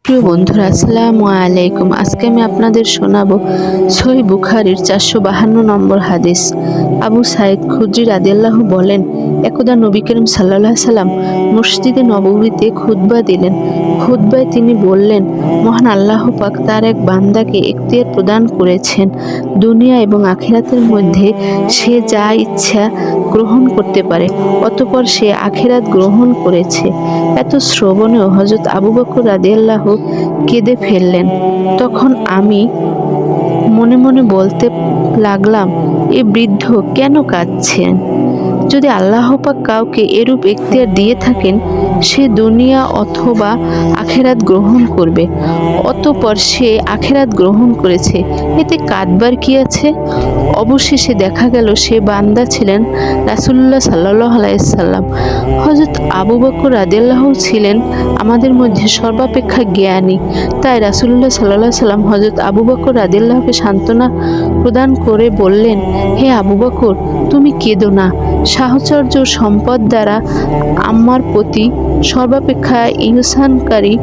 প্রিয় বন্ধুরা, আসসালামু আলাইকুম। আজকে আমি আপনাদের শোনাবো সহিহ বুখারীর 452 নম্বর হাদিস। আবু সাঈদ খুদরি রাদিয়াল্লাহু বলেন, একদা নবী করিম সাল্লাল্লাহু আলাইহি সাল্লাম মসজিদে নববীতে খুতবা দিলেন। খুতবায় তিনি বললেন, মহান আল্লাহ পাক তার এক বান্দাকে এখতিয়ার প্রদান করেছেন। দুনিয়া এবং আখিরাতের মধ্যে সে যা ইচ্ছা গ্রহণ করতে পারে, অতঃপর সে আখিরাত গ্রহণ করেছে। এত শ্রবণেও হযরত আবু বকর রাদিয়াল্লাহু কেঁদে ফেললেন। তখন আমি মনে মনে বলতে লাগলাম, এ বৃদ্ধ কেন কাঁদছেন? যদি আল্লাহ পাক কাউকে এরূপ এখতিয়ার দিয়ে থাকেন, সে দুনিয়া অথবা আখিরাত গ্রহণ করবে, অতঃপর সে আখিরাত গ্রহণ করেছে, এতে কাঁদবার কি আছে? অবশেষে দেখা গেল সে বান্দা ছিলেন রাসূলুল্লাহ সাল্লাল্লাহু আলাইহি সাল্লাম। হযরত আবু বকর রাদিয়াল্লাহু ছিলেন আমাদের মধ্যে সর্বাপেক্ষা জ্ঞানী। তাই রাসূলুল্লাহ সাল্লাল্লাহু আলাইহি সাল্লাম হযরত আবু বকর রাদিয়াল্লাহুকে সান্ত্বনা প্রদান করে বললেন, হে আবু বকর, তুমি কেঁদো না। সাহচর্য ও সম্পদ দ্বারা আমার প্রতি সর্বাপেক্ষা ইহসানকারী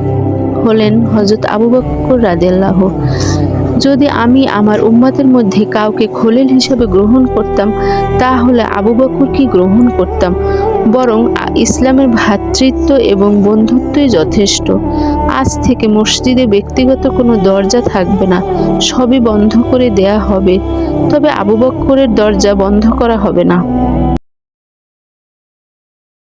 হলেন হযরত আবু বকর রাদিয়াল্লাহু। যদি আমি আমার উম্মতের মধ্যে কাউকে খলিল হিসেবে গ্রহণ করতাম, তাহলে আবু বকরকে গ্রহণ করতাম। বরং ইসলামের ভ্রাতৃত্ব এবং বন্ধুত্বই যথেষ্ট। আজ থেকে মসজিদে ব্যক্তিগত কোনো দরজা থাকবে না, সবই বন্ধ করে দেয়া হবে। তবে আবু বকরের দরজা বন্ধ করা হবে না।